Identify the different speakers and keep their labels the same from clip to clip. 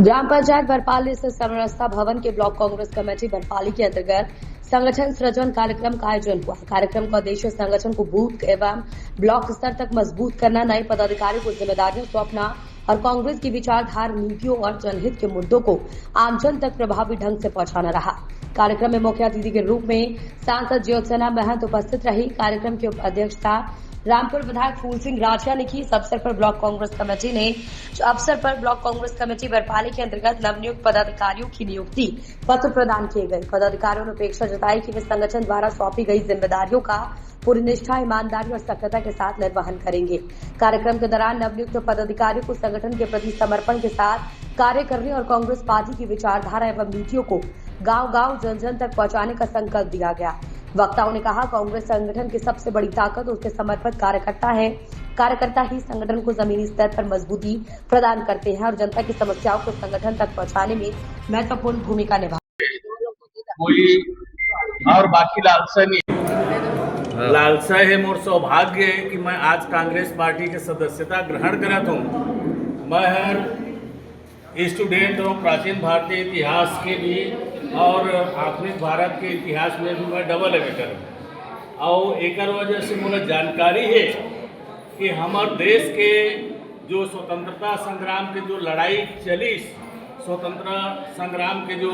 Speaker 1: ग्राम पंचायत बरपाली स्थित समरसता भवन के ब्लॉक कांग्रेस कमेटी बरपाली के अंतर्गत संगठन सृजन कार्यक्रम का आयोजन हुआ। कार्यक्रम का उद्देश्य संगठन को बूथ एवं ब्लॉक स्तर तक मजबूत करना, नए पदाधिकारियों को जिम्मेदारियों सौंपना और कांग्रेस की विचारधारा, नीतियों और जनहित के मुद्दों को आमजन तक प्रभावी ढंग से पहुंचाना रहा। कार्यक्रम में मुख्य अतिथि के रूप में सांसद ज्योत्सना महंत उपस्थित रही। कार्यक्रम की अध्यक्षता रामपुर विधायक फूल सिंह राठिया ने की। इस अवसर पर ब्लॉक कांग्रेस कमेटी बरपाली के अंतर्गत नवनियुक्त पदाधिकारियों की नियुक्ति पत्र प्रदान किए गए। पदाधिकारियों ने अपेक्षा जताई कि वे संगठन द्वारा सौंपी गई जिम्मेदारियों का पूरी निष्ठा, ईमानदारी और सक्रियता के साथ निर्वहन करेंगे। कार्यक्रम के दौरान नवनियुक्त पदाधिकारियों को संगठन के प्रति समर्पण के साथ कार्य करने और कांग्रेस पार्टी की विचारधारा एवं नीतियों को गांव-गांव, जन-जन तक पहुंचाने का संकल्प दिया गया। वक्ताओं ने कहा, कांग्रेस संगठन की सबसे बड़ी ताकत उसके समर्पित कार्यकर्ता है। कार्यकर्ता ही संगठन को जमीनी स्तर पर मजबूती प्रदान करते हैं और जनता की समस्याओं को संगठन तक पहुंचाने में महत्वपूर्ण भूमिका निभाते हैं।
Speaker 2: कोई और बाकी लालसा नहीं, लालसा है मोर सौभाग्य है कि मैं आज कांग्रेस पार्टी के सदस्यता ग्रहण करत हूँ। मैं हर स्टूडेंट हूँ, प्राचीन भारतीय इतिहास के भी और आधुनिक भारत के इतिहास में भी मैं डबल एडिटर हूँ। और एक वजह से मुझे जानकारी है कि हमारे देश के जो स्वतंत्रता संग्राम के जो लड़ाई चली, स्वतंत्रता संग्राम के जो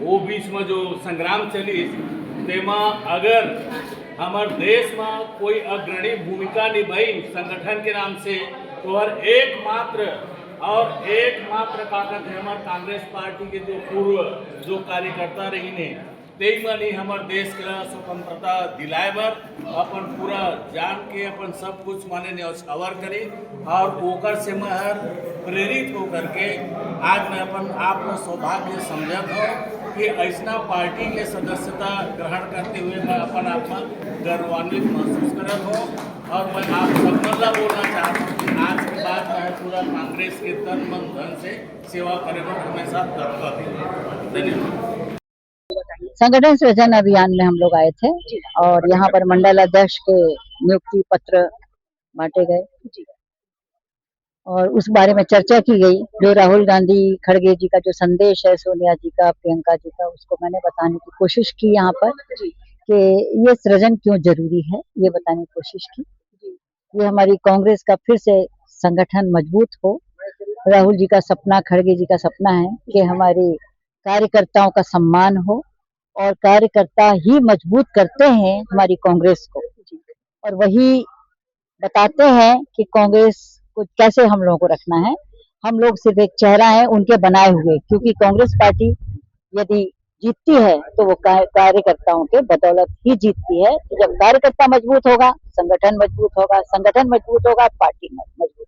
Speaker 2: वो बीच में जो संग्राम चली, तेमा अगर हमारे देश में कोई अग्रणी भूमिका निभाई संगठन के नाम से, तो हर एकमात्र ताकत है हमारे कांग्रेस पार्टी के जो पूर्व जो कार्यकर्ता रही ने, तेई मनी हमारे देश के स्वतंत्रता दिलाए बर अपन पूरा जान के अपन सब कुछ माने न्यौछावर करी और ओकर से मैं हर प्रेरित होकर के आज मैं अपन आप को सौभाग्य समझत हूँ कि ऐसा पार्टी के सदस्यता ग्रहण करते हुए मैं अपन आप में गर्वान्वित महसूस करत हूँ। और मैं आप सबका बोलना चाहता हूँ कि आज के बाद मैं पूरा कांग्रेस के तन मन धन से सेवा करेगा हमेशा तत्पर है। धन्यवाद।
Speaker 3: संगठन सृजन अभियान में हम लोग आए थे और यहाँ पर मंडल अध्यक्ष के नियुक्ति पत्र बांटे गए और उस बारे में चर्चा की गई। जो राहुल गांधी खड़गे जी का जो संदेश है, सोनिया जी का, प्रियंका जी का, उसको मैंने बताने की कोशिश की यहाँ पर कि ये सृजन क्यों जरूरी है, ये बताने की कोशिश की। ये हमारी कांग्रेस का फिर से संगठन मजबूत हो। राहुल जी का सपना, खड़गे जी का सपना है कि हमारे कार्यकर्ताओं का सम्मान हो और कार्यकर्ता ही मजबूत करते हैं हमारी कांग्रेस को और वही बताते हैं कि कांग्रेस को कैसे हम लोगों को रखना है। हम लोग सिर्फ एक चेहरा है उनके बनाए हुए, क्योंकि कांग्रेस पार्टी यदि जीतती है तो वो कार्यकर्ताओं के बदौलत ही जीतती है। तो जब कार्यकर्ता मजबूत होगा, संगठन मजबूत होगा, संगठन मजबूत होगा, पार्टी मजबूत होगी।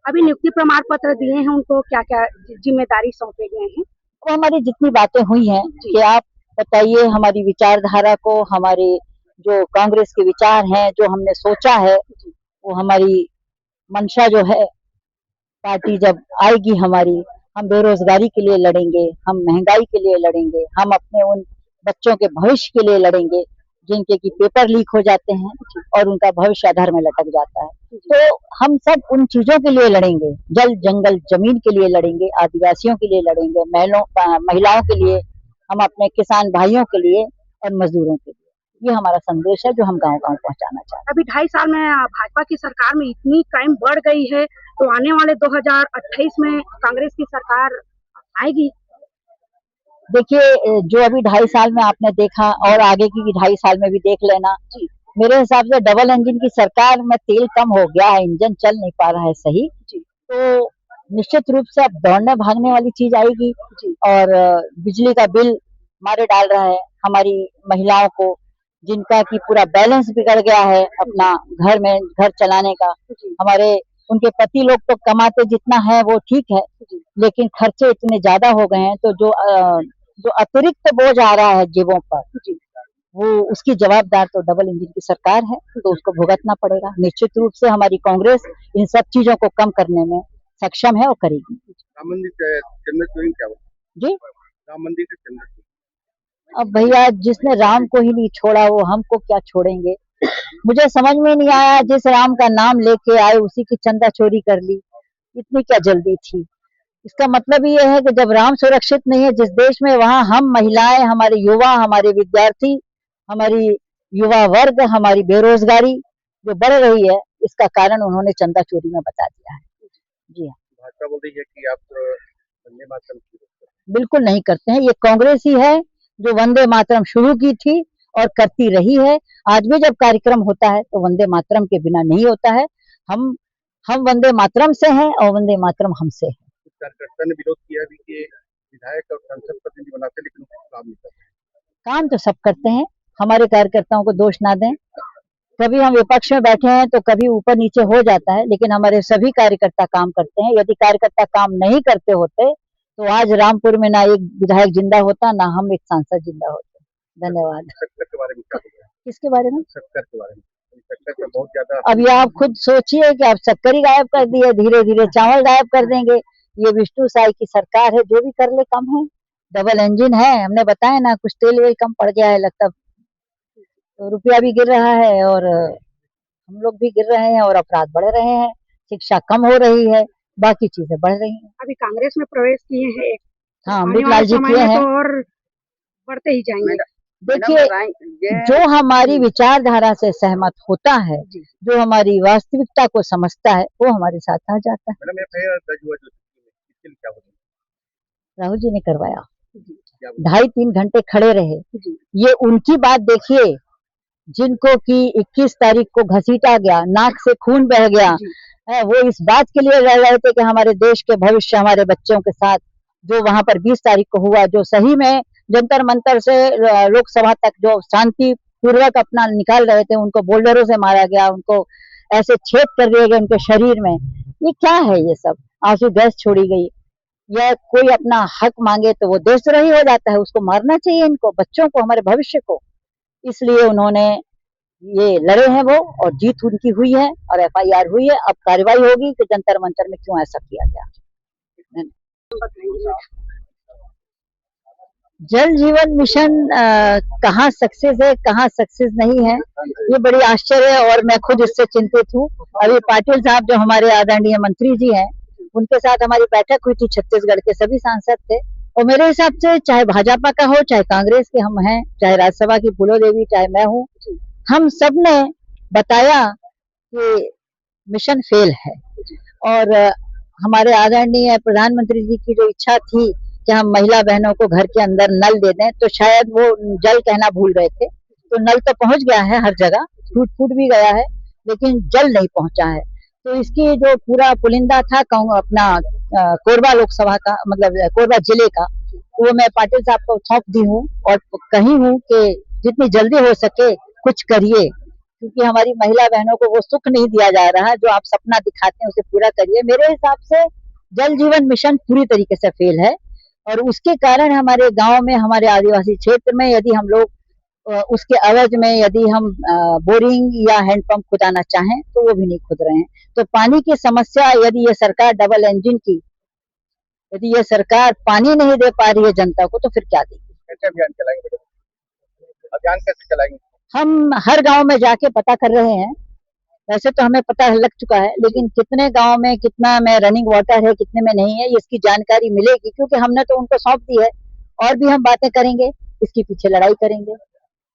Speaker 4: अभी नियुक्ति प्रमाण पत्र दिए हैं, उनको क्या क्या जिम्मेदारी सौंपे गए हैं?
Speaker 3: तो हमारी जितनी बातें हुई हैं कि आप बताइए हमारी विचारधारा को, हमारे जो कांग्रेस के विचार हैं, जो हमने सोचा है, वो हमारी मंशा जो है, पार्टी जब आएगी हमारी, हम बेरोजगारी के लिए लड़ेंगे, हम महंगाई के लिए लड़ेंगे, हम अपने उन बच्चों के भविष्य के लिए लड़ेंगे जिनके की पेपर लीक हो जाते हैं और उनका भविष्य अधर में लटक जाता है। तो हम सब उन चीजों के लिए लड़ेंगे, जल जंगल जमीन के लिए लड़ेंगे, आदिवासियों के लिए लड़ेंगे, महिलाओं के लिए, हम अपने किसान भाइयों के लिए और मजदूरों के लिए। ये हमारा संदेश है जो हम गांव-गांव पहुंचाना चाहते हैं।
Speaker 4: अभी 2.5 साल में भाजपा की सरकार में इतनी क्राइम बढ़ गई है, तो आने वाले 2028 में कांग्रेस की सरकार आएगी?
Speaker 3: देखिए, जो अभी 2.5 साल में आपने देखा और आगे की 2.5 साल में भी देख लेना। मेरे हिसाब से डबल इंजन की सरकार में तेल कम हो गया है, इंजन चल नहीं पा रहा है सही, तो निश्चित रूप से अब दौड़ने भागने वाली चीज आएगी और बिजली का बिल मारे डाल रहा है हमारी महिलाओं को, जिनका की पूरा बैलेंस बिगड़ गया है अपना घर चलाने का। हमारे उनके पति लोग तो कमाते जितना है वो ठीक है, लेकिन खर्चे इतने ज्यादा हो गए हैं, तो जो अतिरिक्त बोझ आ रहा है जेबों पर, वो उसकी जवाबदार तो डबल इंजन की सरकार है, तो उसको भुगतना पड़ेगा। निश्चित रूप से हमारी कांग्रेस इन सब चीजों को कम करने में सक्षम है और करेगी।
Speaker 5: राम मंदिर क्या
Speaker 3: जी,
Speaker 5: राम मंदिर के चंदा,
Speaker 3: अब भैया जिसने राम को ही नहीं छोड़ा वो हमको क्या छोड़ेंगे। मुझे समझ में नहीं आया, जिस राम का नाम लेके आए उसी की चंदा चोरी कर ली, इतनी क्या जल्दी थी। इसका मतलब ये है कि जब राम सुरक्षित नहीं है जिस देश में, वहां हम महिलाएं, हमारे युवा, हमारे विद्यार्थी, हमारी युवा वर्ग, हमारी बेरोजगारी जो बढ़ रही है, इसका कारण उन्होंने चंदा चोरी में बता दिया है। जी हाँ,
Speaker 5: भाजपा बोल रही है कि आप वंदे मातरम की बात कर
Speaker 3: बिल्कुल नहीं करते हैं। ये कांग्रेस ही है जो वंदे मातरम शुरू की थी और करती रही है। आज भी जब कार्यक्रम होता है तो वंदे मातरम के बिना नहीं होता है। हम वंदे मातरम से हैं और वंदे मातरम हमसे है।
Speaker 5: कुछ कार्यकर्ता ने विरोध किया भी कि विधायक और संसद प्रतिनिधि बनाते लेकिन वो काम नहीं करते।
Speaker 3: काम तो सब करते हैं, हमारे कार्यकर्ताओं को दोष ना दें। कभी हम विपक्ष में बैठे हैं तो कभी ऊपर नीचे हो जाता है, लेकिन हमारे सभी कार्यकर्ता काम करते हैं। यदि कार्यकर्ता काम नहीं करते होते तो आज रामपुर में ना एक विधायक जिंदा होता, ना हम एक सांसद जिंदा होते। धन्यवाद।
Speaker 5: सेक्टर के बारे में क्या बोल
Speaker 3: किसके बारे में?
Speaker 5: सेक्टर के बारे में। सेक्टर पे बहुत ज्यादा
Speaker 3: अब ये आप खुद सोचिए कि आप शक्कर ही गायब कर दिए, धीरे धीरे चावल गायब कर देंगे। ये विष्णु साई की सरकार है, जो भी कर ले कम है। डबल इंजन है, हमने बताया ना, कुछ तेल वेल कम पड़ गया है लगता, तो रुपया भी गिर रहा है और हम लोग भी गिर रहे हैं और अपराध बढ़ रहे हैं, शिक्षा कम हो रही है, बाकी चीजें बढ़ रही हैं।
Speaker 4: अभी कांग्रेस में प्रवेश किए हैं,
Speaker 3: हाँ,
Speaker 4: आने
Speaker 3: अमृतलाल
Speaker 4: वाले
Speaker 3: जी
Speaker 4: समय
Speaker 3: किए
Speaker 4: में
Speaker 3: हैं।
Speaker 4: तो और बढ़ते ही जाएंगे।
Speaker 3: देखिए, जो हमारी विचारधारा से सहमत होता है, जो हमारी वास्तविकता को समझता है, वो हमारे साथ आ जाता है।
Speaker 5: मैडम एफआईआर दर्ज हुआ जो इसके लिए क्या होगा?
Speaker 3: राहुल जी ने करवाया, 2.5-3 घंटे खड़े रहे। ये उनकी बात देखिए जिनको कि 21 तारीख को घसीटा गया, नाक से खून बह गया है। वो इस बात के लिए लड़ रहे थे कि हमारे देश के भविष्य, हमारे बच्चों के साथ जो वहां पर 20 तारीख को हुआ, जो सही में जंतर मंतर से लोकसभा तक जो शांति पूर्वक अपना निकाल रहे थे, उनको बोल्डरों से मारा गया, उनको ऐसे छेद कर दिए गए उनके शरीर में। ये क्या है? ये सब आंसू गैस छोड़ी गई। या कोई अपना हक मांगे तो वो देशद्रोही हो जाता है, उसको मारना चाहिए। इनको, बच्चों को, हमारे भविष्य को, इसलिए उन्होंने ये लड़े हैं वो, और जीत उनकी हुई है और एफआईआर हुई है। अब कार्रवाई होगी कि जंतर मंतर में क्यों ऐसा किया गया। जल जीवन मिशन कहाँ सक्सेस है, कहाँ सक्सेस नहीं है, ये बड़ी आश्चर्य है और मैं खुद इससे चिंतित हूँ। अभी पाटिल साहब जो हमारे आदरणीय मंत्री जी हैं, उनके साथ हमारी बैठक हुई थी, छत्तीसगढ़ के सभी सांसद थे, और मेरे हिसाब से चाहे भाजपा का हो, चाहे कांग्रेस के हम हैं, चाहे राज्यसभा की फूलो देवी, चाहे मैं हूँ, हम सब ने बताया कि मिशन फेल है। और हमारे आदरणीय प्रधानमंत्री जी की जो इच्छा थी कि हम महिला बहनों को घर के अंदर नल दे दें, तो शायद वो जल कहना भूल गए थे। तो नल तो पहुंच गया है हर जगह, टूट फूट भी गया है, लेकिन जल नहीं पहुंचा है। तो इसकी जो पूरा पुलिंदा था अपना कोरबा लोकसभा का, मतलब कोरबा जिले का, वो मैं पाटिल साहब को सौंप दी हूँ और कही हूँ कि जितनी जल्दी हो सके कुछ करिए, क्योंकि हमारी महिला बहनों को वो सुख नहीं दिया जा रहा, जो आप सपना दिखाते हैं उसे पूरा करिए। मेरे हिसाब से जल जीवन मिशन पूरी तरीके से फेल है, और उसके कारण हमारे गांव में, हमारे आदिवासी क्षेत्र में, यदि हम लोग उसके एवज में यदि हम बोरिंग या हैंडपंप खुदाना चाहें तो वो भी नहीं खुद रहे हैं। तो पानी की समस्या, यदि ये सरकार डबल इंजन की, यदि ये सरकार पानी नहीं दे पा रही है जनता को, तो फिर क्या देगी?
Speaker 5: कैसे अभियान चलाएंगे? अभियान कैसे चलाएंगे?
Speaker 3: हम हर गांव में जाके पता कर रहे हैं। वैसे तो हमें पता लग चुका है, लेकिन कितने गांव में कितना में रनिंग वाटर है, कितने में नहीं है, इसकी जानकारी मिलेगी, क्योंकि हमने तो उनको सौंप दी है। और भी हम बातें करेंगे, इसके पीछे लड़ाई करेंगे,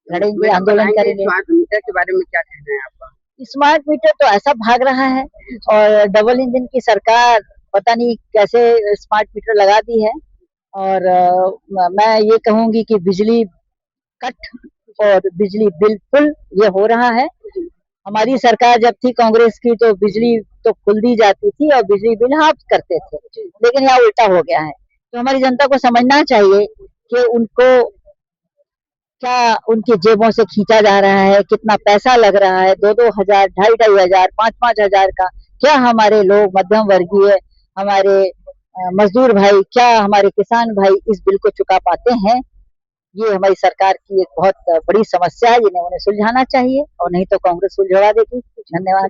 Speaker 3: लड़ेंगे, आंदोलन करेंगे।
Speaker 6: स्मार्ट मीटर के बारे में क्या कहना है आपका?
Speaker 3: स्मार्ट मीटर तो ऐसा भाग रहा है, और डबल इंजन की सरकार पता नहीं कैसे स्मार्ट मीटर लगा दी है। और मैं ये कहूंगी कि बिजली कट और बिजली बिल फुल ये हो रहा है। हमारी सरकार जब थी कांग्रेस की, तो बिजली तो खुल दी जाती थी और बिजली बिल हाफ करते थे, लेकिन यहाँ उल्टा हो गया है। तो हमारी जनता को समझना चाहिए कि उनको क्या उनकी जेबों से खींचा जा रहा है, कितना पैसा लग रहा है, 2-2 हजार, 2,500, 5,000 हजार का। क्या हमारे लोग मध्यम वर्गीय, हमारे मजदूर भाई, क्या हमारे किसान भाई इस बिल को चुका पाते हैं? ये हमारी सरकार की एक बहुत बड़ी समस्या है, जिन्हें उन्हें सुलझाना चाहिए, और नहीं तो कांग्रेस सुलझवा देगी। धन्यवाद।